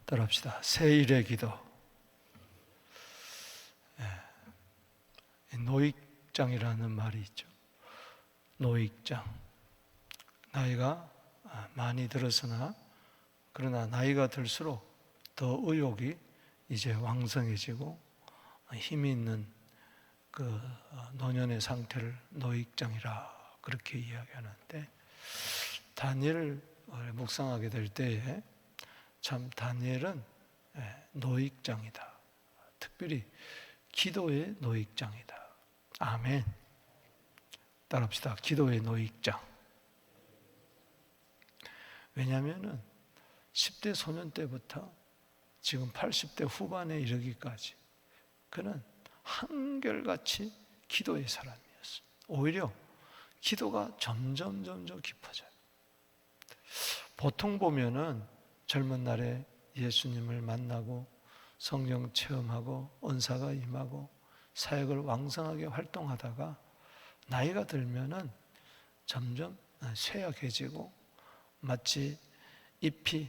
따라합시다. 새1의 기도. 노익장이라는 말이 있죠. 노익장. 나이가 많이 들었으나 그러나 나이가 들수록 더 의욕이 이제 왕성해지고 힘이 있는 그 노년의 상태를 노익장이라 그렇게 이야기하는데, 다니엘을 묵상하게 될 때에 참 다니엘은 노익장이다. 특별히 기도의 노익장이다. 아멘. 따라합시다. 기도의 노익장. 왜냐하면 10대 소년 때부터 지금 80대 후반에 이르기까지 그는 한결같이 기도의 사람이었어요. 오히려 기도가 점점 깊어져요. 보통 보면은 젊은 날에 예수님을 만나고 성령 체험하고 은사가 임하고 사역을 왕성하게 활동하다가 나이가 들면은 점점 쇠약해지고 마치 잎이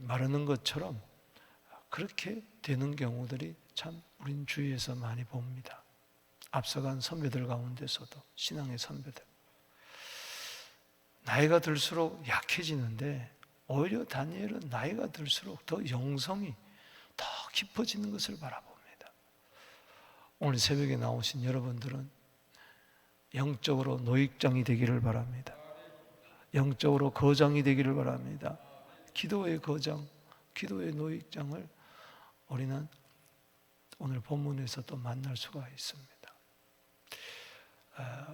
마르는 것처럼 그렇게 되는 경우들이 참 우린 주위에서 많이 봅니다. 앞서간 선배들 가운데서도, 신앙의 선배들, 나이가 들수록 약해지는데 오히려 다니엘은 나이가 들수록 더 영성이 더 깊어지는 것을 바라봅니다. 오늘 새벽에 나오신 여러분들은 영적으로 노익장이 되기를 바랍니다. 영적으로 거장이 되기를 바랍니다. 기도의 거장, 기도의 노익장을 우리는 오늘 본문에서 또 만날 수가 있습니다.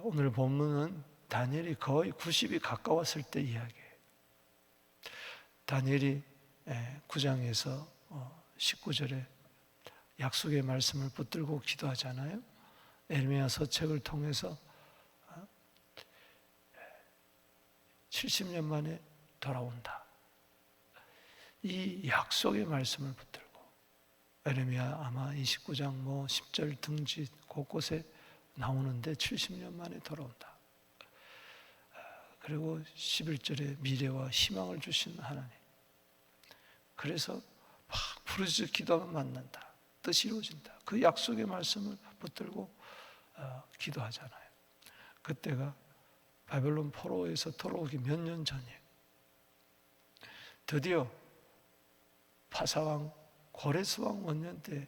오늘 본문은 다니엘이 거의 90이 가까웠을 때 이야기예요. 다니엘이 9장에서 19절에 약속의 말씀을 붙들고 기도하잖아요. 에르미야 서책을 통해서 70년 만에 돌아온다. 이 약속의 말씀을 붙들고 에르미야 아마 29장 10절 등지 곳곳에 나오는데 70년 만에 돌아온다. 그리고 11절에 미래와 희망을 주신 하나님. 그래서 막 부르짖어 기도하면 만난다. 뜻이 이루어진다. 그 약속의 말씀을 붙들고 기도하잖아요. 그때가 바벨론 포로에서 돌아오기 몇 년 전이에요. 드디어 파사왕 고레스왕 원년 때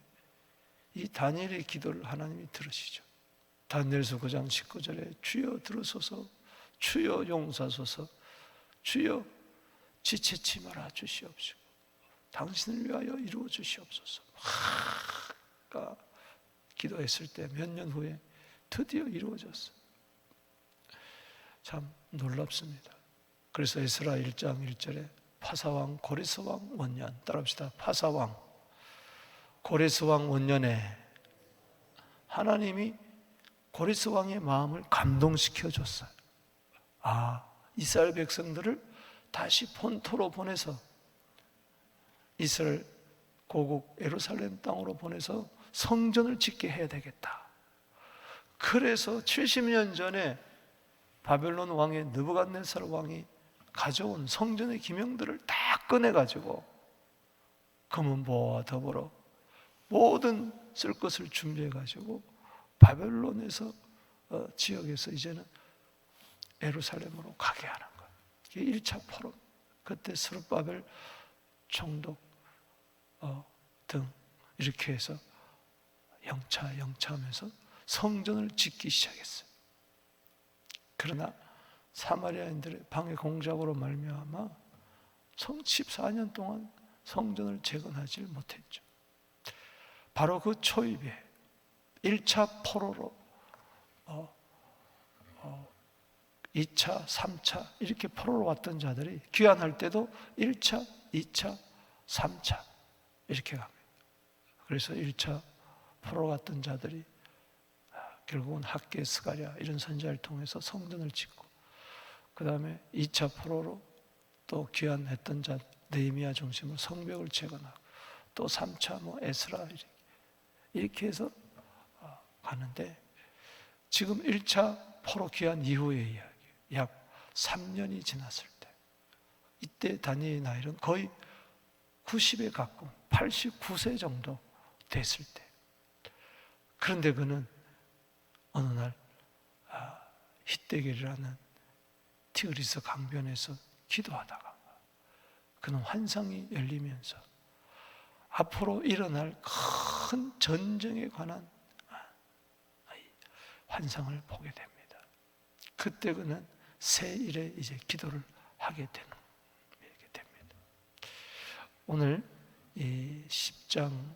이 다니엘의 기도를 하나님이 들으시죠. 다니엘서 9장 19절에 주여 들으소서, 주여 용서하소서, 주여 지체치 말아 주시옵시고 당신을 위하여 이루어 주시옵소서. 막 기도했을 때 몇 년 후에 드디어 이루어졌어요. 참 놀랍습니다. 그래서 에스라 1장 1절에 파사왕 고레스왕 원년, 따라합시다. 파사왕 고레스왕 원년에 하나님이 고레스왕의 마음을 감동시켜 줬어요. 이스라엘 백성들을 다시 본토로 보내서 이스라엘 고국 예루살렘 땅으로 보내서 성전을 짓게 해야 되겠다. 그래서 70년 전에 바벨론 왕의 느부갓네살 왕이 가져온 성전의 기명들을 다 꺼내가지고 금은보화와 더불어 모든 쓸 것을 준비해가지고 바벨론에서 지역에서 이제는 예루살렘으로 가게 하는 거예요. 이게 1차 포럼. 그때 스룹바벨 총독 등 이렇게 해서 영차 하면서 성전을 짓기 시작했어요. 그러나 사마리아인들의 방해 공작으로 말미암아 14년 동안 성전을 재건하지 못했죠. 바로 그 초입에 1차 포로로 2차, 3차 이렇게 포로로 왔던 자들이 귀환할 때도 1차, 2차, 3차 이렇게 갑니다. 그래서 1차 포로로 갔던 자들이 결국은 학개, 스가랴 이런 선지자를 통해서 성전을 짓고, 그 다음에 2차 포로로 또 귀환했던 자 느헤미야 중심으로 성벽을 재건하고, 또 3차 에스라 이렇게 해서 가는데, 지금 1차 포로 귀환 이후의 이야기, 약 3년이 지났을 때, 이때 다니엘의 나이는 거의 90에 가까운 89세 정도 됐을 때, 그런데 그는 어느 날 히데겔이라는 티그리스 강변에서 기도하다가 그는 환상이 열리면서 앞으로 일어날 큰 전쟁에 관한 환상을 보게 됩니다. 그때 그는 새 일에 이제 기도를 하게 되는 이렇게 됩니다. 오늘 이 10장,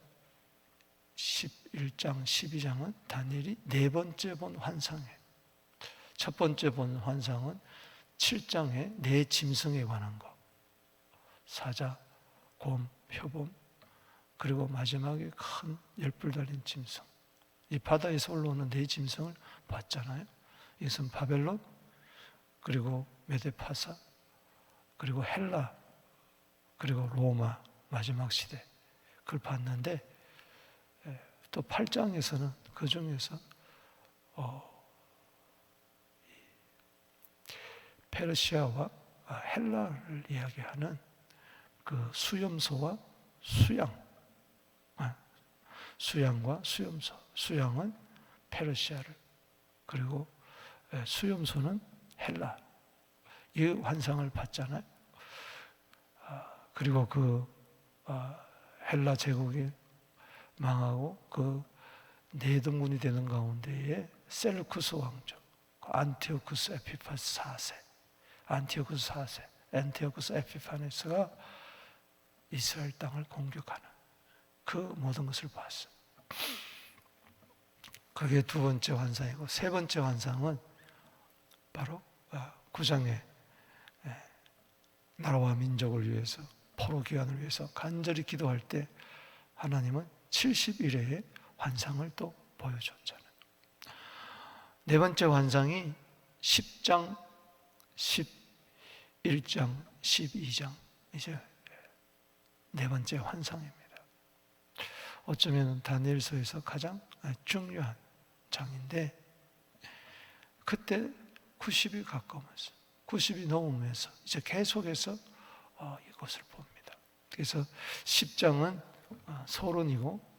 11장, 12장은 다니엘이 네 번째 본 환상이에요. 첫 번째 본 환상은 7장의 네 짐승에 관한 것, 사자, 곰, 표범, 그리고 마지막에 큰 열불 달린 짐승. 이 바다에서 올라오는 네 짐승을 봤잖아요. 이것은 바벨론, 그리고 메데파사, 그리고 헬라, 그리고 로마 마지막 시대, 그걸 봤는데, 또 8장에서는 그 중에서 페르시아와 헬라를 이야기하는 그 수염소와 수양과 수염소, 수양은 페르시아를, 그리고 수염소는 헬라, 이 환상을 봤잖아요. 그리고 그 헬라 제국이 망하고 그 네 등분이 되는 가운데에 셀루쿠스 왕조, 안티오쿠스 에피파스 4세, 안티오쿠스 에피파네스가 이스라엘 땅을 공격하는 그 모든 것을 봤어요. 그게 두 번째 환상이고, 세 번째 환상은 바로 9장에 나라와 민족을 위해서, 포로 귀환을 위해서 간절히 기도할 때 하나님은 70일의 환상을 또 보여줬잖아요. 네 번째 환상이 10장, 11장, 12장, 이제 네 번째 환상입니다. 어쩌면 다니엘서에서 가장 중요한 장인데, 그때 90이 가까우면서 90이 넘으면서 이제 계속해서 이것을 봅니다. 그래서 10장은 서론이고,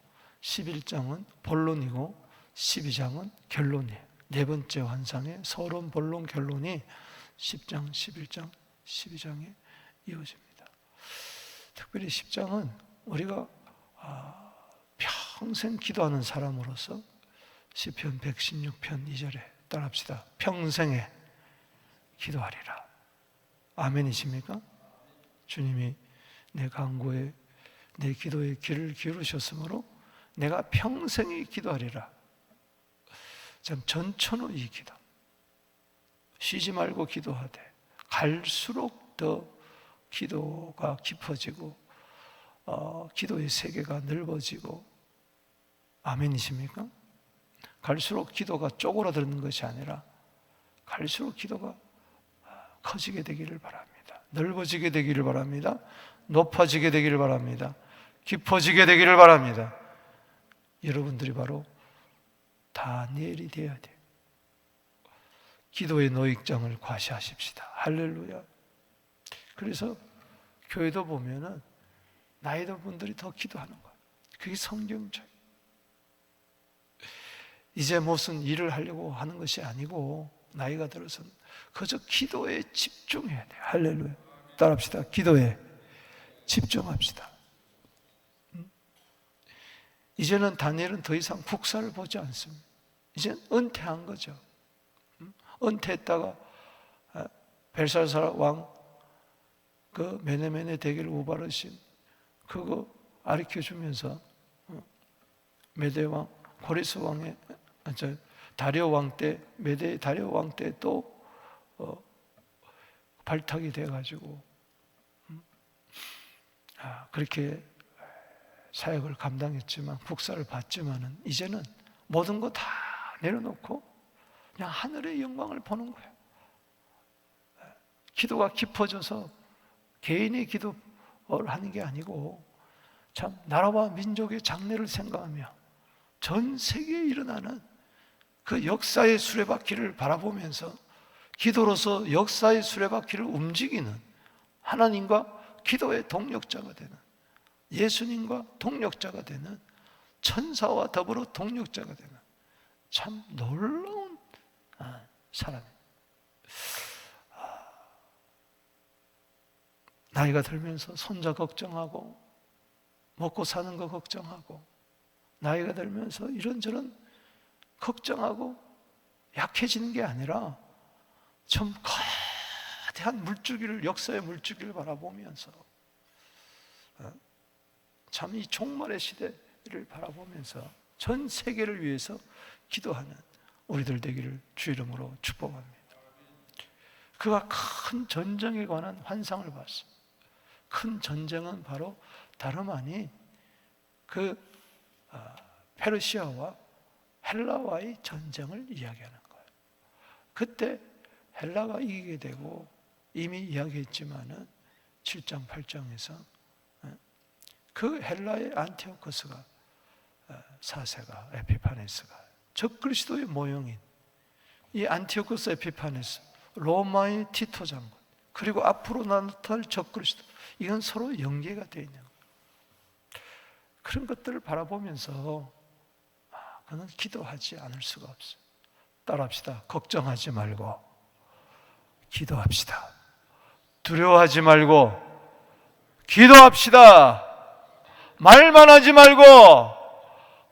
11장은 본론이고, 12장은 결론이에요. 네 번째 환상의 서론, 본론, 결론이 10장, 11장, 12장에 이어집니다. 특별히 10장은 우리가 평생 기도하는 사람으로서 시편 116편 2절에 따라합시다. 평생에 기도하리라. 아멘이십니까? 주님이 내 간구에, 내 기도에 귀를 기울이셨으므로 내가 평생에 기도하리라. 참 전천후 이 기도, 쉬지 말고 기도하되 갈수록 더 기도가 깊어지고 기도의 세계가 넓어지고, 아멘이십니까? 갈수록 기도가 쪼그라드는 것이 아니라 갈수록 기도가 커지게 되기를 바랍니다. 넓어지게 되기를 바랍니다. 높아지게 되기를 바랍니다. 깊어지게 되기를 바랍니다. 여러분들이 바로 다니엘이 되어야 돼요. 기도의 노익장을 과시하십시다. 할렐루야. 그래서 교회도 보면은 나이 든 분들이 더 기도하는 거예요. 그게 성경적. 이제 무슨 일을 하려고 하는 것이 아니고, 나이가 들어서는 그저 기도에 집중해야 돼요. 할렐루야. 따라합시다. 기도에 집중합시다. 이제는 다니엘은 더 이상 국사를 보지 않습니다. 이제는 은퇴한 거죠. 은퇴했다가 벨사살 왕 그 메네메네 대기를 우바르신 그거 가르쳐 주면서 메대 왕, 고레스 왕의 다리오 왕 때, 메대 다리오 왕 때 또 발탁이 돼가지고 그렇게 사역을 감당했지만, 국사를 받지만은 이제는 모든 거 다 내려놓고 그냥 하늘의 영광을 보는 거예요. 기도가 깊어져서 개인의 기도를 하는 게 아니고, 참 나라와 민족의 장래를 생각하며 전 세계에 일어나는 그 역사의 수레바퀴를 바라보면서 기도로서 역사의 수레바퀴를 움직이는 하나님과 기도의 동력자가 되는 예수님과 동력자가 되는, 천사와 더불어 동력자가 되는 참 놀라운 사람입니다. 나이가 들면서 손자 걱정하고 먹고 사는 거 걱정하고, 나이가 들면서 이런저런 걱정하고 약해지는 게 아니라 좀 거대한 물줄기를, 역사의 물줄기를 바라보면서 참 이 종말의 시대를 바라보면서 전 세계를 위해서 기도하는 우리들 되기를 주 이름으로 축복합니다. 그가 큰 전쟁에 관한 환상을 봤어요. 큰 전쟁은 바로 다름 아니 페르시아와 헬라와의 전쟁을 이야기하는 거예요. 그때 헬라가 이기게 되고, 이미 이야기했지만은 7장 8장에서 그 헬라의 안티오코스가 4세가 에피파네스가 적그리스도의 모형인 이 안티오코스 에피파네스, 로마의 티토 장군, 그리고 앞으로 나타날 적그리스도, 이건 서로 연계가 되어 있는 거예요. 그런 것들을 바라보면서 그는 기도하지 않을 수가 없어요. 따라합시다. 걱정하지 말고 기도합시다. 두려워하지 말고 기도합시다. 말만 하지 말고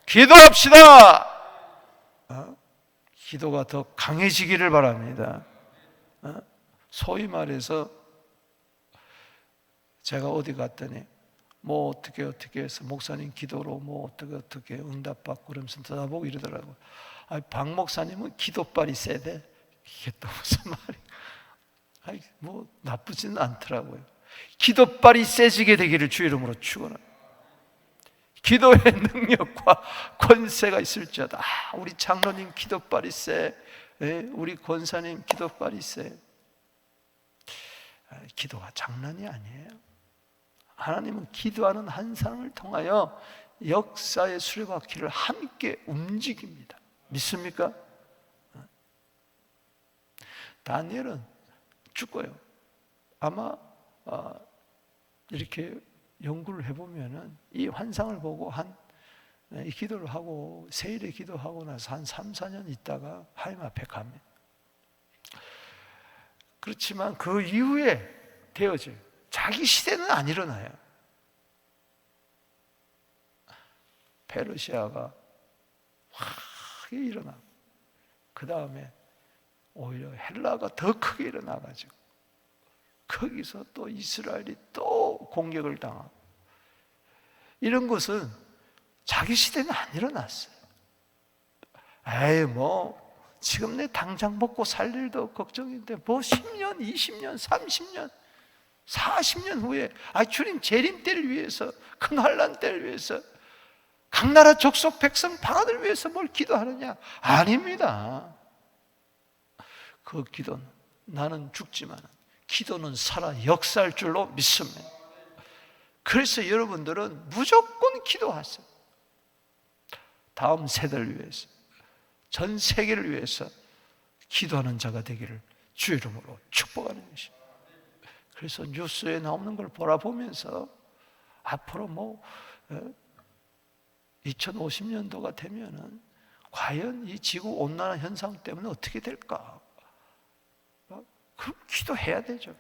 기도합시다. 기도가 더 강해지기를 바랍니다. 소위 말해서 제가 어디 갔더니 뭐 어떻게 해서 목사님 기도로 뭐 어떻게 응답받고 그러면서 쳐다보고 이러더라고요. 박 목사님은 기도빨이 세대. 이게 또 무슨 말이에요? 뭐 나쁘지는 않더라고요. 기도빨이 세지게 되기를 주 이름으로 축원합니다. 기도의 능력과 권세가 있을지어다. 우리 장로님 기도빨이 세. 우리 권사님 기도빨이 세. 기도가 장난이 아니에요. 하나님은 기도하는 한 사람을 통하여 역사의 수레바퀴를 함께 움직입니다. 믿습니까? 다니엘은 죽어요. 아마 이렇게 연구를 해보면은 이 환상을 보고 이 기도를 하고 세일에 기도하고 나서 한 3, 4년 있다가 하나님 앞에 갑니다. 그렇지만 그 이후에 되어져요. 자기 시대는 안 일어나요. 페르시아가 확 일어나고, 그 다음에 오히려 헬라가 더 크게 일어나가지고 거기서 또 이스라엘이 또 공격을 당하고, 이런 것은 자기 시대는 안 일어났어요. 지금 내 당장 먹고 살 일도 걱정인데 10년, 20년, 30년, 40년 후에 주님 재림 때를 위해서, 큰 환난 때를 위해서, 각 나라 족속 백성 방언을 위해서 뭘 기도하느냐? 아닙니다. 그 기도는, 나는 죽지만 기도는 살아 역사할 줄로 믿습니다. 그래서 여러분들은 무조건 기도하세요. 다음 세대를 위해서, 전 세계를 위해서 기도하는 자가 되기를 주 이름으로 축복하는 것입니다. 그래서 뉴스에 나오는 걸 보면서 앞으로 2050년도가 되면은 과연 이 지구 온난화 현상 때문에 어떻게 될까? 그럼 기도해야 되죠.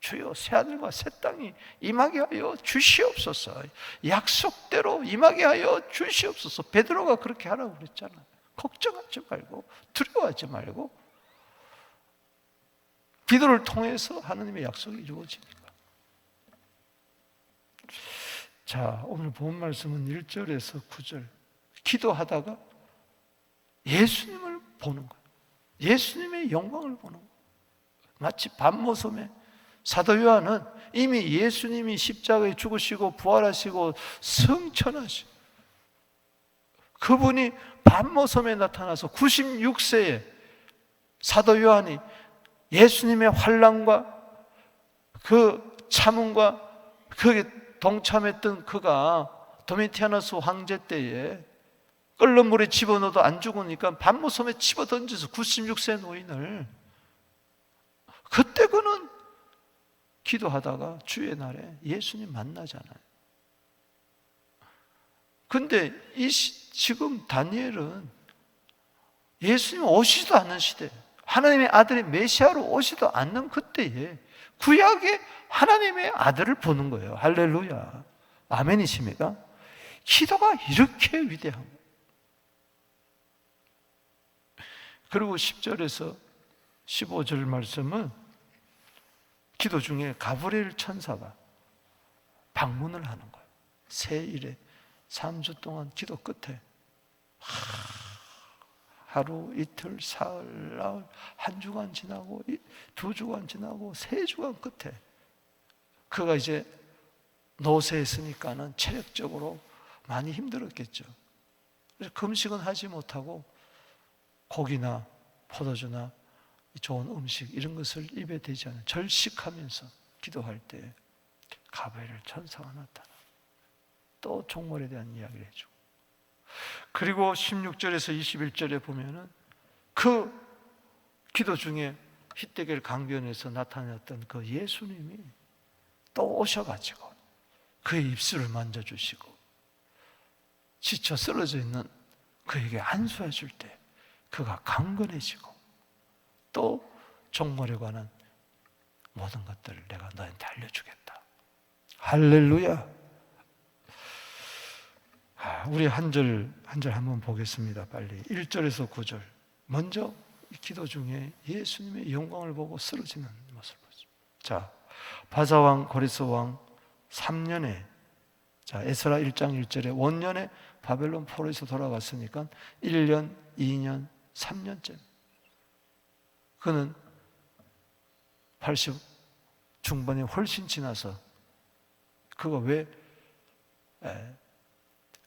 주여, 새하늘과 새 땅이 임하게 하여 주시옵소서. 약속대로 임하게 하여 주시옵소서. 베드로가 그렇게 하라고 그랬잖아요. 걱정하지 말고 두려워하지 말고, 기도를 통해서 하나님의 약속이 이루어지니까. 자, 오늘 본 말씀은 1절에서 9절. 기도하다가 예수님을 보는 거예요. 예수님의 영광을 보는 거예요. 마치 밤모섬에 사도 요한은 이미 예수님이 십자가에 죽으시고 부활하시고 승천하시고, 그분이 밤모섬에 나타나서 96세에 사도 요한이 예수님의 환난과 그 참음과 거기에 동참했던 그가 도미티아누스 황제 때에 끓는 물에 집어넣어도 안 죽으니까 밤모섬에 집어던져서 96세 노인을, 그때 그는 기도하다가 주의 날에 예수님 만나잖아요. 근데 지금 다니엘은 예수님 오시지도 않는 시대, 하나님의 아들이 메시아로 오시지도 않는 그때에 구약의 하나님의 아들을 보는 거예요. 할렐루야. 아멘이십니까? 기도가 이렇게 위대한 거예요. 그리고 10절에서 15절 말씀은 기도 중에 가브리엘 천사가 방문을 하는 거예요. 새1에 3주 동안 기도 끝에 하루, 이틀, 사흘, 나흘, 한 주간 지나고 2주간 지나고 3주간 끝에 그가 이제 노쇠했으니까는 체력적으로 많이 힘들었겠죠. 그래서 금식은 하지 못하고 고기나 포도주나 좋은 음식 이런 것을 입에 대지 않은 절식하면서 기도할 때 가브리엘 천사가 나타나 또 종말에 대한 이야기를 해주고, 그리고 16절에서 21절에 보면은 그 기도 중에 히데겔 강변에서 나타났던 그 예수님이 또 오셔가지고 그의 입술을 만져주시고 지쳐 쓰러져 있는 그에게 안수해 줄 때 그가 강건해지고 또 종말에 관한 모든 것들을 내가 너한테 알려주겠다. 할렐루야. 우리 한 절 한 절 한번 보겠습니다. 빨리 1절에서 9절. 먼저 기도 중에 예수님의 영광을 보고 쓰러지는 모습을 보죠. 자, 바사왕 고레스왕 3년에, 자, 에스라 1장 1절에 원년에 바벨론 포로에서 돌아왔으니까 1년, 2년, 3년째. 그는 80 중반이 훨씬 지나서 그가 왜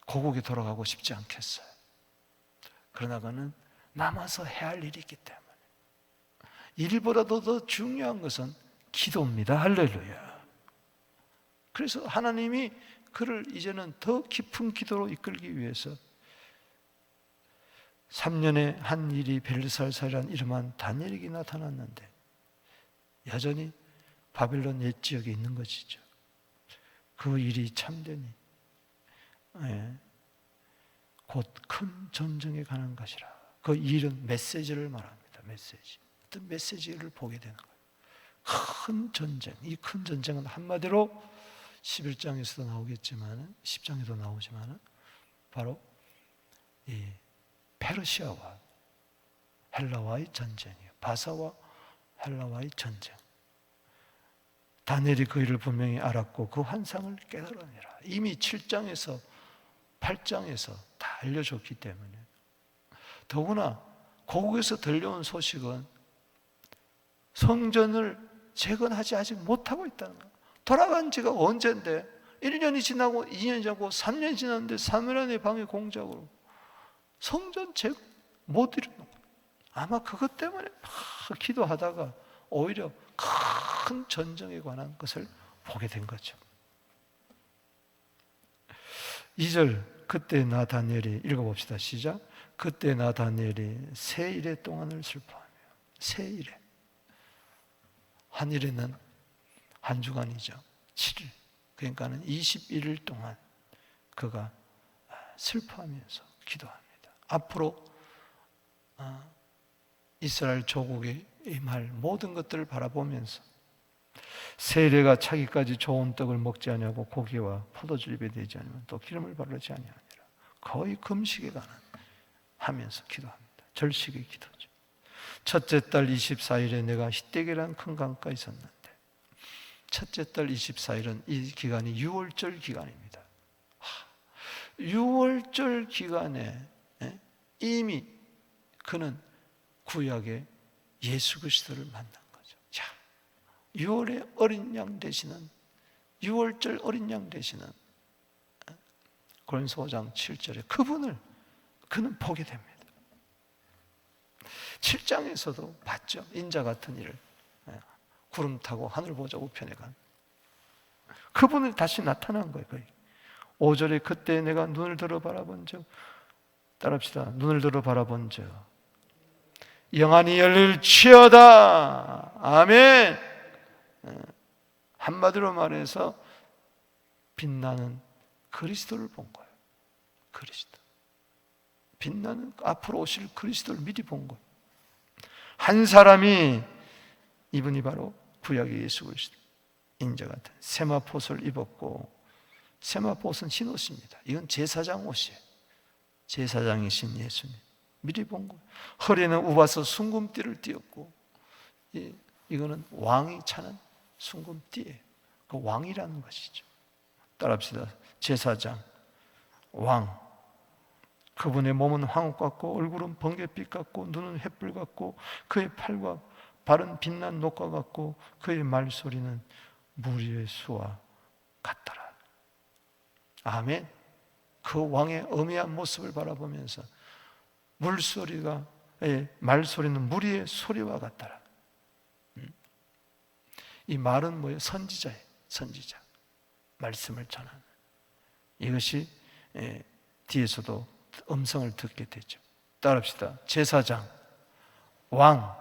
고국에 돌아가고 싶지 않겠어요? 그러나 그는 남아서 해야 할 일이 있기 때문에. 일보다도 더 중요한 것은 기도입니다. 할렐루야. 그래서 하나님이 그를 이제는 더 깊은 기도로 이끌기 위해서 3년에 한 일이 벨사살이라는 이름한 다니엘에게 나타났는데 여전히 바벨론 옛 지역에 있는 것이죠. 그 일이 참되니 곧 큰 전쟁에 관한 것이라. 그 일은 메시지를 말합니다. 메시지. 어떤 메시지를 보게 되는 거예요. 큰 전쟁. 이 큰 전쟁은 한마디로 11장에서도 나오겠지만 10장에도 나오지만 바로 이 페르시아와 헬라와의 전쟁이에요. 바사와 헬라와의 전쟁. 다니엘이 그 일을 분명히 알았고 그 환상을 깨달으니라. 이미 7장에서 8장에서 다 알려줬기 때문에. 더구나 고국에서 들려온 소식은 성전을 재건하지 아직 못하고 있다는 거예요. 돌아간 지가 언젠데 1년이 지나고 2년이 지나고 3년이 지났는데 3년 안에 방해 공작으로 성전 재건 못 이루는 거예요. 아마 그것 때문에 막 기도하다가 오히려 큰 전쟁에 관한 것을 보게 된 거죠. 2절, 그때 나 다니엘이, 읽어봅시다. 시작. 그때 나 다니엘이 세 일의 동안을 슬퍼하며. 세 일에, 한 일에는 한 주간이죠. 7일, 그러니까는 21일 동안 그가 슬퍼하면서 기도합니다. 앞으로 이스라엘 조국의 임할 모든 것들을 바라보면서 세례가 차기까지 좋은 떡을 먹지 아니하고 고기와 포도주 입에 대지 아니면 또 기름을 바르지 아니하니라. 거의 금식에 관한 하면서 기도합니다. 절식의 기도죠. 첫째 달 24일에 내가 히데겔이라는 큰 강가에 섰는데, 첫째 달 24일은 이 기간이 6월절 기간입니다. 6월절 기간에 이미 그는 구약의 예수 그리스도를 만난 거죠. 자, 6월에 어린 양 되시는, 6월절 어린 양 되시는 고린도서 5장 7절에 그는 보게 됩니다. 7장에서도 봤죠. 인자 같은 일을, 구름 타고 하늘 보자 우편에 간 그분이 다시 나타난 거예요. 5절에 그때 내가 눈을 들어 바라본 적, 따라합시다. 눈을 들어 바라본 적 영안이 열릴지어다. 아멘. 한마디로 말해서 빛나는 그리스도를 본 거예요. 그리스도. 빛나는 앞으로 오실 그리스도를 미리 본 것. 한 사람이, 이분이 바로 구약의 예수 그리스도, 인자 같은 세마포옷을 입었고, 세마포옷은 흰 옷입니다. 이건 제사장 옷이에요. 제사장이신 예수님 미리 본 거예요. 허리에는 우바서 순금띠를 띠었고, 이거는 왕이 차는 순금띠예요. 그 왕이라는 것이죠. 따라합시다. 제사장, 왕. 그분의 몸은 황옥 같고 얼굴은 번갯빛 같고 눈은 횃불 같고 그의 팔과 발은 빛난 녹과 같고 그의 말소리는 무리의 수와 같더라. 아멘. 그 왕의 엄미한 모습을 바라보면서 말소리는 무리의 소리와 같더라. 이 말은 뭐예요? 선지자예요. 선지자. 말씀을 전하는. 이것이 뒤에서도 음성을 듣게 되죠. 따라합시다. 제사장, 왕,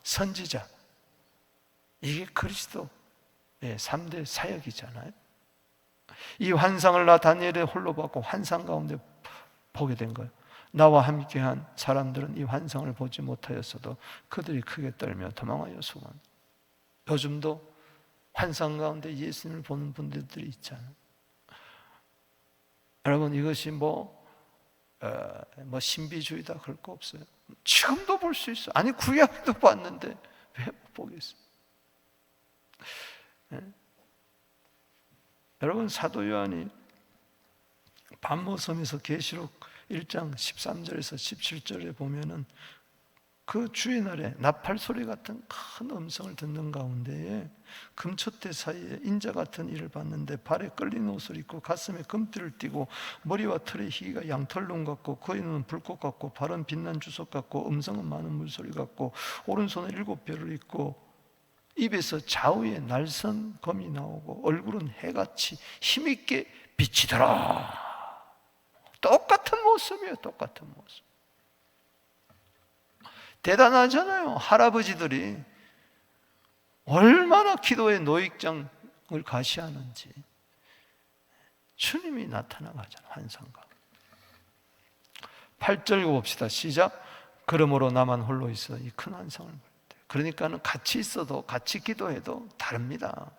선지자. 이게 그리스도의 3대 사역이잖아요. 이 환상을 나 다니엘이 홀로 받고 환상 가운데 보게 된 거예요. 나와 함께한 사람들은 이 환상을 보지 못하였어도 그들이 크게 떨며 도망하여 수고한. 요즘도 환상 가운데 예수님을 보는 분들이 있잖아요. 여러분, 이것이 신비주의다 그럴 거 없어요. 지금도 볼 수 있어. 아니 구약도 봤는데 왜 못 보겠어요? 여러분, 사도 요한이 반모섬에서 계시록 1장 13절에서 17절에 보면은 그 주의 날에 나팔 소리 같은 큰 음성을 듣는 가운데에 금초대 사이에 인자 같은 이를 봤는데 발에 끌린 옷을 입고 가슴에 금띠를 띠고 머리와 털의 희가 양털눈 같고 그의 눈은 불꽃 같고 발은 빛난 주석 같고 음성은 많은 물소리 같고 오른손에 7별을 입고 입에서 좌우에 날선 검이 나오고 얼굴은 해같이 힘있게 비치더라. 똑같은 모습이에요. 똑같은 모습. 대단하잖아요. 할아버지들이 얼마나 기도의 노익장을 가시하는지. 주님이 나타나가잖아요. 환상가. 8절 읽어봅시다. 시작. 그러므로 나만 홀로 있어 이 큰 환상을 볼 때. 그러니까는 같이 있어도 같이 기도해도 다릅니다.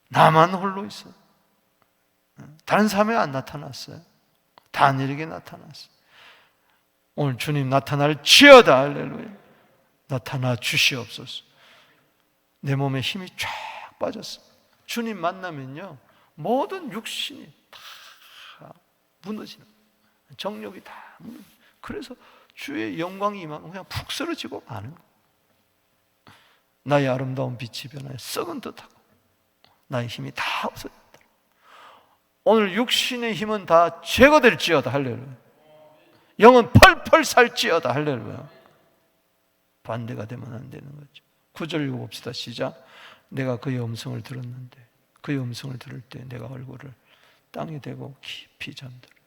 나만 홀로 있어. 다른 사람이 안 나타났어요. 다니엘에게 나타났어요. 오늘 주님 나타날지어다. 할렐루야. 나타나 주시옵소서. 내 몸에 힘이 쫙 빠졌어. 주님 만나면요 모든 육신이 다 무너지는, 정욕이 다 무너지는. 그래서 주의 영광이 임하면 그냥 푹 쓰러지고 마는 거예요. 나의 아름다운 빛이 변하여 썩은 듯하고 나의 힘이 다 없어졌다. 오늘 육신의 힘은 다 제거될지어다. 할렐루야. 영은 펄펄 살지어다. 할렐루야. 반대가 되면 안 되는 거죠. 9절 읽어봅시다. 시작. 내가 그의 음성을 들었는데 그의 음성을 들을 때 내가 얼굴을 땅에 대고 깊이 잠들어.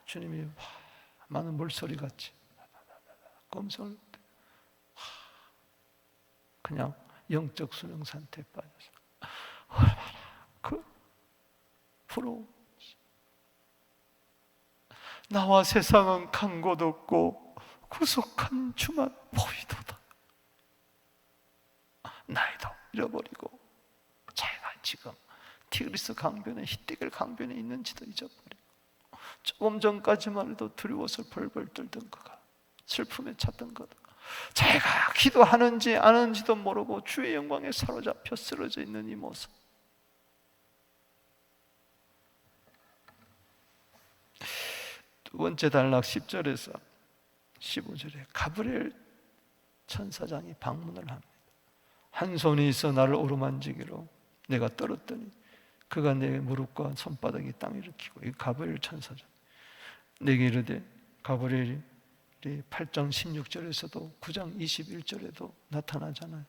주님이 많은 물소리 같이 음성을 그냥 영적 수능 상태에 빠져서 얼마나 그 부러워. 나와 세상은 간 곳 없고 구속한 주만 보이도다. 나이도 잃어버리고 자기가 지금 티그리스 강변에 히띠겔 강변에 있는지도 잊어버리고 조금 전까지만 해도 두려워서 벌벌 떨던 그가 슬픔에 찼던 그가 자기가 기도하는지 안 하는지도 모르고 주의 영광에 사로잡혀 쓰러져 있는 이 모습. 두 번째 단락 10절에서 15절에 가브리엘 천사장이 방문을 합니다. 한 손이 있어 나를 오르만지기로 내가 떨었더니 그가 내 무릎과 손바닥이 땅에 일으키고, 이 가브리엘 천사장 내게 이르되, 가브리엘이 8장 16절에서도 9장 21절에도 나타나잖아요.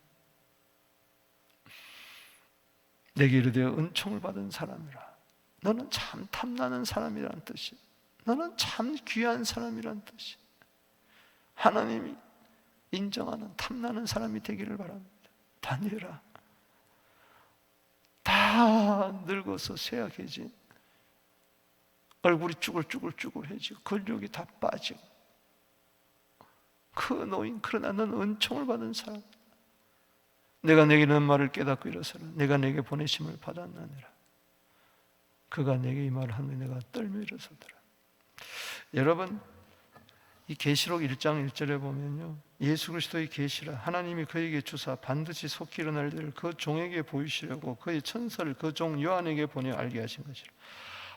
내게 이르되 은총을 받은 사람이라. 너는 참 탐나는 사람이라는 뜻이에요. 너는 참 귀한 사람이란 뜻이. 하나님이 인정하는 탐나는 사람이 되기를 바랍니다. 다니엘아, 다 다 늙어서 쇠약해진, 얼굴이 쭈글쭈글쭈글해지고 근육이 다 빠지고, 그 노인, 그러나 넌 은총을 받은 사람, 내가 내게 는 말을 깨닫고 일어서라. 내가 내게 보내심을 받았느니라. 그가 내게 이 말을 하니 내가 떨며 일어서더라. 여러분, 이 계시록 1장 1절에 보면요, 예수 그리스도의 계시라, 하나님이 그에게 주사 반드시 속히 일어날 일을 그 종에게 보이시려고 그의 천사를 그 종 요한에게 보내 알게 하신 것이라.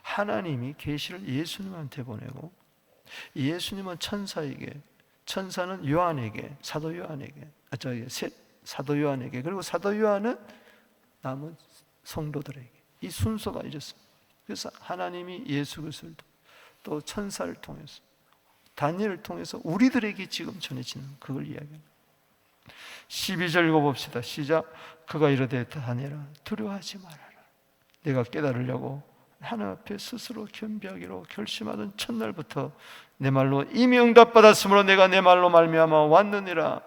하나님이 계시를 예수님한테 보내고, 예수님은 천사에게, 천사는 요한에게, 사도 요한에게, 사도 요한에게, 그리고 사도 요한은 남은 성도들에게, 이 순서가 이랬습니다. 그래서 하나님이 예수 그리스도를 또 천사를 통해서, 다니엘을 통해서 우리들에게 지금 전해지는 그걸 이야기합니다. 12절 읽어봅시다. 시작. 그가 이르되 다니엘아 두려워하지 말아라. 내가 깨달으려고 하나님 앞에 스스로 겸비하기로 결심하던 첫날부터 내 말로 이미 응답받았으므로 내가 내 말로 말미암아 왔느니라.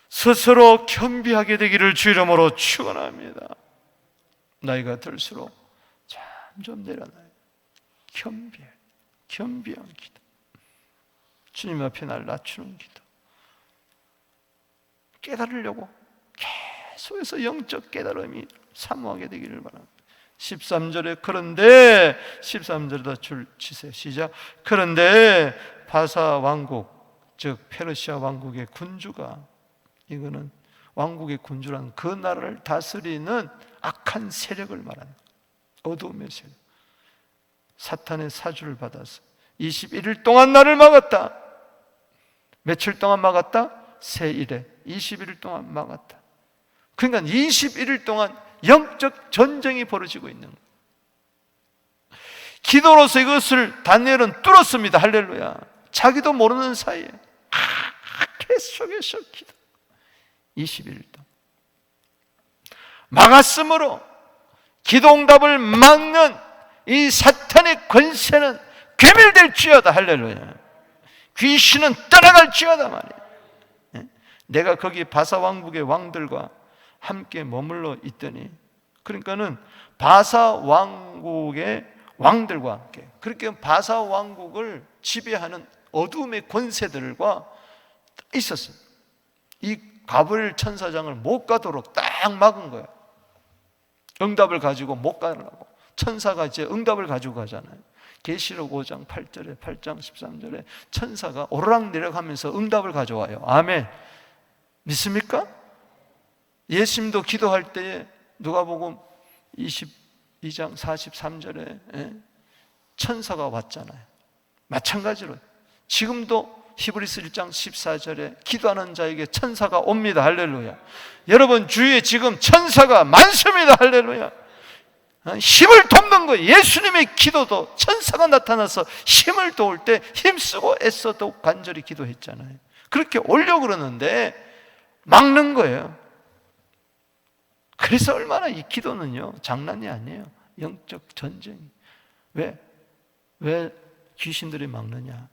스스로 겸비하게 되기를 주 이름으로 축원합니다. 나이가 들수록 점점 내려놔요. 겸비한 기도, 주님 앞에 날 낮추는 기도, 깨달으려고 계속해서 영적 깨달음이 사모하게 되기를 바랍니다. 13절에 그런데, 13절에다 줄 치세요. 시작. 그런데 바사 왕국, 즉 페르시아 왕국의 군주가, 이거는 왕국의 군주란 그 나라를 다스리는 악한 세력을 말합니다. 어두움의 세력, 사탄의 사주를 받아서 21일 동안 나를 막았다. 며칠 동안 막았다? 세일에 21일 동안 막았다. 그러니까 21일 동안 영적 전쟁이 벌어지고 있는 거예요. 기도로서 이것을 다니엘은 뚫었습니다. 할렐루야. 자기도 모르는 사이에 계속해서 기도, 21일 동안 막았으므로 기도응답을 막는 이 사탄의 권세는 괴멸될지어다. 할렐루야. 귀신은 떠나갈지어다 말이에요. 내가 거기 바사 왕국의 왕들과 함께 머물러 있더니, 그러니까는 바사 왕국의 왕들과 함께, 그렇게 바사 왕국을 지배하는 어둠의 권세들과 있었어요. 이 가브리엘 천사장을 못 가도록 딱 막은 거예요. 응답을 가지고 못 가려고. 천사가 이제 응답을 가지고 가잖아요. 계시록 5장 8절에, 8장 13절에 천사가 오르락 내려가면서 응답을 가져와요. 아멘. 믿습니까? 예수님도 기도할 때에 누가복음 22장 43절에 천사가 왔잖아요. 마찬가지로 지금도 히브리서 1장 14절에 기도하는 자에게 천사가 옵니다. 할렐루야. 여러분 주위에 지금 천사가 많습니다. 할렐루야. 힘을 돕는 거예요. 예수님의 기도도 천사가 나타나서 힘을 도울 때 힘쓰고 애써도 간절히 기도했잖아요. 그렇게 오려고 그러는데 막는 거예요. 그래서 얼마나 이 기도는요 장난이 아니에요. 영적 전쟁. 왜 귀신들이 막느냐?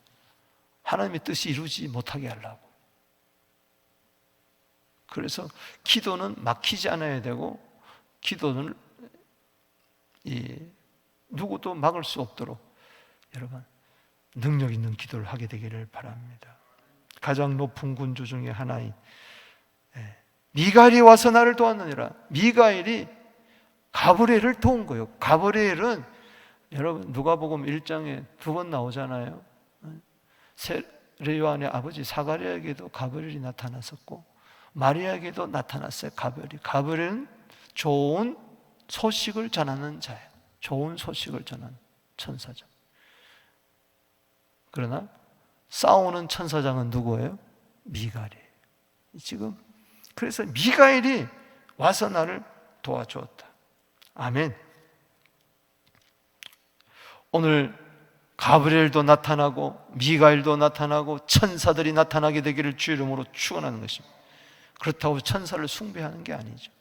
하나님의 뜻이 이루지 못하게 하려고. 그래서 기도는 막히지 않아야 되고, 기도는 누구도 막을 수 없도록 여러분 능력 있는 기도를 하게 되기를 바랍니다. 가장 높은 군주 중에 하나인 미가엘이 와서 나를 도왔느니라. 미가엘이 가브리엘을 도운 거예요. 가브리엘은 여러분 누가복음 1장에 2번 나오잖아요. 세례 요한의 아버지 사가랴에게도 가브리엘이 나타났었고 마리아에게도 나타났어요. 가브리엘은 좋은 소식을 전하는 자예요. 좋은 소식을 전하는 천사장. 그러나 싸우는 천사장은 누구예요? 미가엘이에요. 지금 그래서 미가엘이 와서 나를 도와주었다. 아멘. 오늘 가브리엘도 나타나고 미가엘도 나타나고 천사들이 나타나게 되기를 주 이름으로 축원하는 것입니다. 그렇다고 천사를 숭배하는 게 아니죠.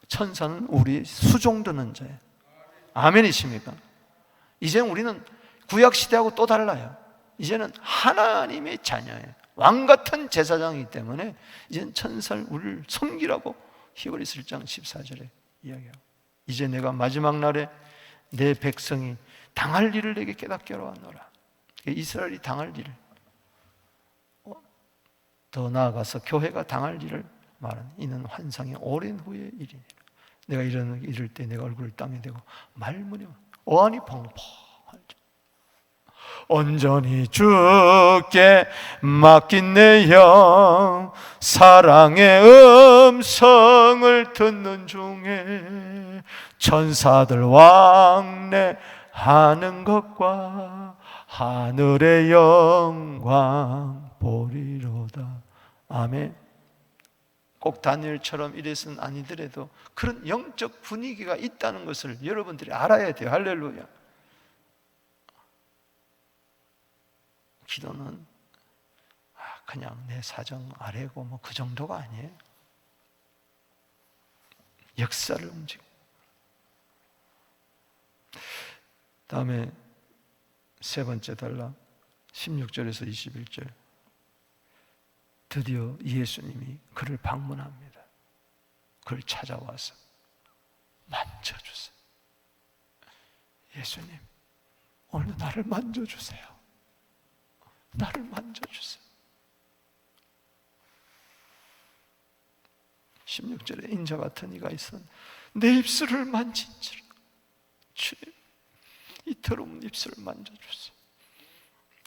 천사는 우리 수종드는 자예요. 아멘이십니까? 이제 우리는 구약시대하고 또 달라요. 이제는 하나님의 자녀예요. 왕같은 제사장이기 때문에 이제는 천사를 우리를 섬기라고 히브리서 1장 14절에 이야기하고, 이제 내가 마지막 날에 내 백성이 당할 일을 내게 깨닫게 하노라. 이스라엘이 당할 일을, 더 나아가서 교회가 당할 일을 말하는, 이는 환상의 오랜 후의 일이니라. 내가 이럴 때 내가 얼굴을 땅에 대고 말문이 어안이 펑펑하죠. 온전히 주께 맡긴 내 영, 사랑의 음성을 듣는 중에 천사들 왕래하는 것과 하늘의 영광 보리로다. 아멘. 꼭 다니엘처럼 이래서는 아니더라도 그런 영적 분위기가 있다는 것을 여러분들이 알아야 돼요. 할렐루야. 기도는 그냥 내 사정 아래고 뭐 그 정도가 아니에요. 역사를 움직여. 다음에 세 번째 단락 16절에서 21절. 드디어 예수님이 그를 방문합니다. 그를 찾아와서 만져주세요. 예수님, 오늘 나를 만져주세요. 나를 만져주세요. 16절에 인자 같은 이가 있어 내 입술을 만진지라. 주님, 이 더러운 입술을 만져주세요.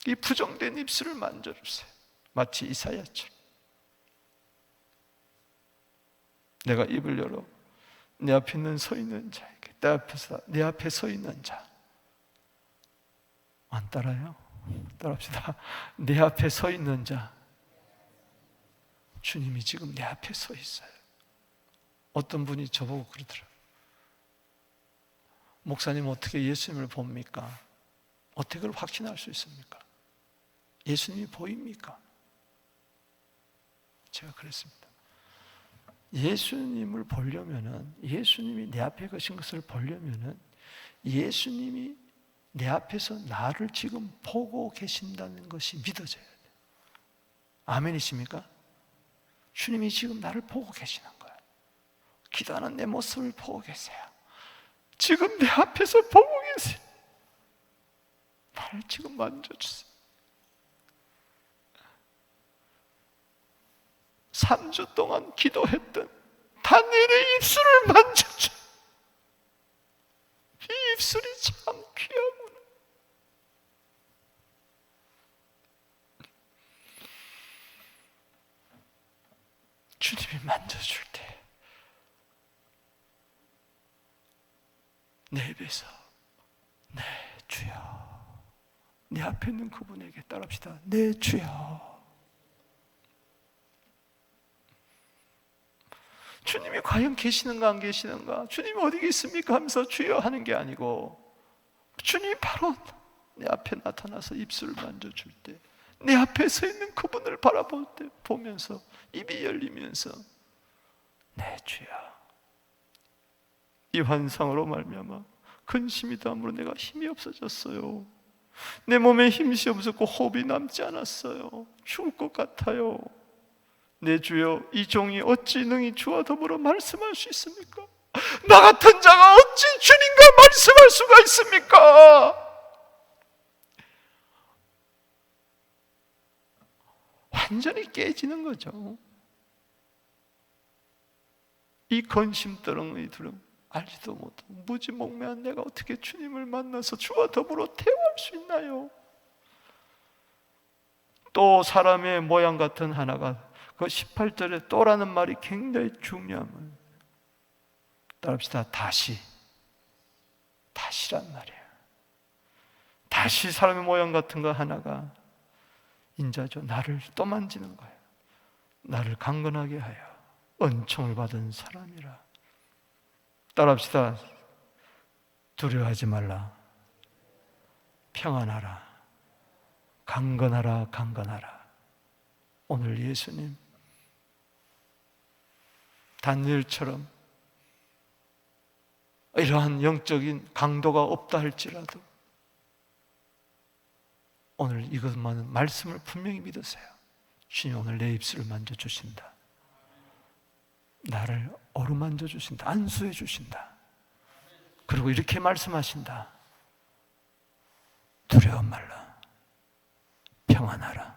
이 부정된 입술을 만져주세요. 마치 이사야처럼. 내가 입을 열어 내 앞에 서 있는 자에게, 내 앞에 서 있는 자, 안 따라요? 따라합시다. 내 앞에 서 있는 자, 주님이 지금 내 앞에 서 있어요. 어떤 분이 저보고 그러더라고요. 목사님, 어떻게 예수님을 봅니까? 어떻게 그걸 확신할 수 있습니까? 예수님이 보입니까? 제가 그랬습니다. 예수님을 보려면은, 예수님이 내 앞에 계신 것을 보려면은 예수님이 내 앞에서 나를 지금 보고 계신다는 것이 믿어져야 돼요. 아멘이십니까? 주님이 지금 나를 보고 계시는 거예요. 기도하는 내 모습을 보고 계세요. 지금 내 앞에서 보고 계세요. 나를 지금 만져주세요. 3주 동안 기도했던 다니엘의 입술을 만져줘. 이 입술이 참 귀하구나. 주님이 만져줄 때 내 입에서 네 주여, 내 앞에 있는 그분에게 따라합시다. 네 주여. 주님이 과연 계시는가 안 계시는가, 주님이 어디 계십니까 하면서 주여 하는 게 아니고, 주님이 바로 내 앞에 나타나서 입술을 만져줄 때 내 앞에 서 있는 그분을 바라볼 때 보면서 입이 열리면서 네 주여. 이 환상으로 말미암아 근심이 담으로 내가 힘이 없어졌어요. 내 몸에 힘이 없었고 호흡이 남지 않았어요. 죽을 것 같아요. 내 주여, 이 종이 어찌 능히 주와 더불어 말씀할 수 있습니까? 나 같은 자가 어찌 주님과 말씀할 수가 있습니까? 완전히 깨지는 거죠. 이 건심떠렁의 두려움 알지도 못하고 무지몽매한 내가 어떻게 주님을 만나서 주와 더불어 대화할 수 있나요? 또 사람의 모양 같은 하나가, 그 18절에 또라는 말이 굉장히 중요한, 따라합시다. 다시란 말이에요. 다시 사람의 모양 같은 거 하나가 인자죠. 나를 또 만지는 거예요. 나를 강건하게 하여 은총을 받은 사람이라. 따라합시다. 두려워하지 말라. 평안하라. 강건하라. 강건하라. 오늘 예수님 다니엘처럼 이러한 영적인 강도가 없다 할지라도 오늘 이것만은 말씀을 분명히 믿으세요. 주님 오늘 내 입술을 만져주신다. 나를 어루만져 주신다. 안수해 주신다. 그리고 이렇게 말씀하신다. 두려워 말라. 평안하라.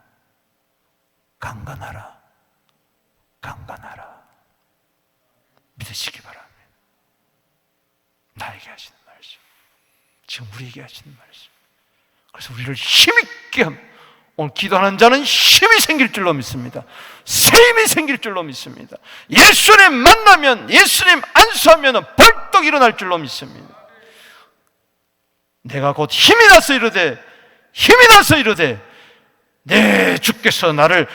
강건하라. 강건하라. 믿으시기 바랍니다. 나에게 하시는 말씀, 지금 우리에게 하시는 말씀. 그래서 우리를 힘있게 오늘 기도하는 자는 힘이 생길 줄로 믿습니다. 새 힘이 생길 줄로 믿습니다. 예수님 만나면, 예수님 안수하면 벌떡 일어날 줄로 믿습니다. 내가 곧 힘이 나서 이르되 내 주께서 나를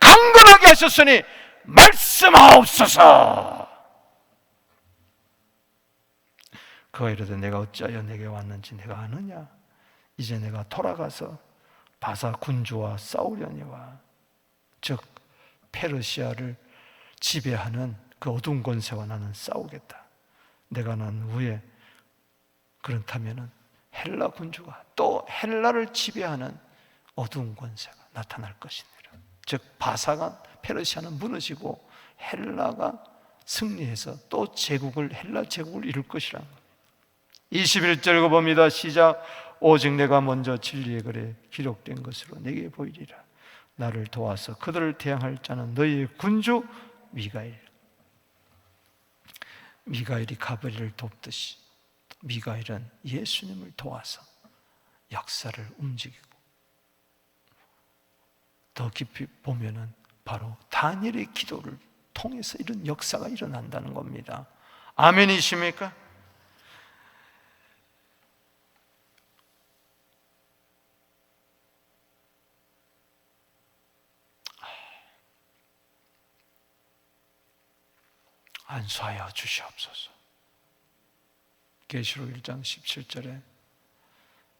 강건하게 하셨으니 말씀하옵소서. 그가 이르되 내가 어찌하여 내게 왔는지 내가 아느냐? 이제 내가 돌아가서 바사 군주와 싸우려니와, 즉 페르시아를 지배하는 그 어두운 권세와 나는 싸우겠다. 내가 난 후에 그렇다면은 헬라 군주가 또 헬라를 지배하는 어두운 권세가 나타날 것이니라. 즉 바사가, 페르시아는 무너지고 헬라가 승리해서 또 헬라 제국을 이룰 것이라는 겁니다. 21절 봅니다. 시작. 오직 내가 먼저 진리의 글에 기록된 것으로 내게 보이리라. 나를 도와서 그들을 대항할 자는 너희의 군주 미가엘. 미가엘이 가브리엘을 돕듯이 미가엘은 예수님을 도와서 역사를 움직이고, 더 깊이 보면은 바로 다니엘의 기도를 통해서 이런 역사가 일어난다는 겁니다. 아멘이십니까? 안수하여 주시옵소서. 계시록 1장 17절에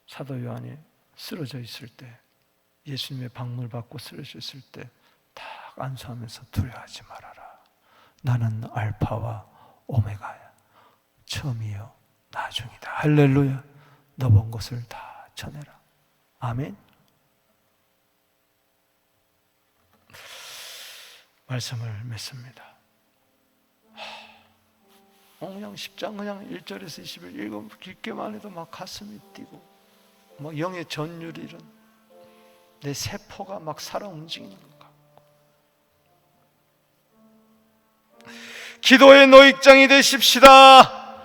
사도 요한이 쓰러져 있을 때, 예수님의 방문을 받고 쓰러져 있을 때 딱 안수하면서 두려워하지 말아라. 나는 알파와 오메가야. 처음이요 나중이다. 할렐루야. 너 본 것을 다 전해라. 아멘. 말씀을 맺습니다. 그냥 10장 그냥 1절에서 20일 읽으면 길게만 해도 막 가슴이 뛰고, 막 영의 전율이 이런, 내 세포가 막 살아 움직이는 것 같고. 기도의 노익장이 되십시다.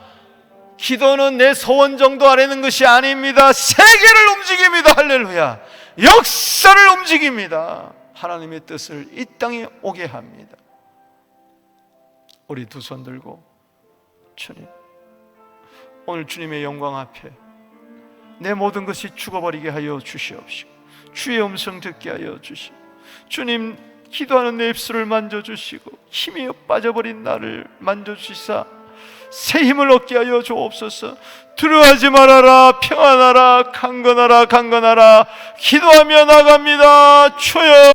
기도는 내 소원 정도 아래는 것이 아닙니다. 세계를 움직입니다. 할렐루야. 역사를 움직입니다. 하나님의 뜻을 이 땅에 오게 합니다. 우리 두 손 들고, 주님, 오늘 주님의 영광 앞에 내 모든 것이 죽어버리게 하여 주시옵시고, 주의 음성 듣게 하여 주시고, 주님 기도하는 내 입술을 만져주시고 힘이 빠져버린 나를 만져주시사 새 힘을 얻게 하여 주옵소서. 두려워하지 말아라. 평안하라. 강건하라. 강건하라. 기도하며 나갑니다. 주여.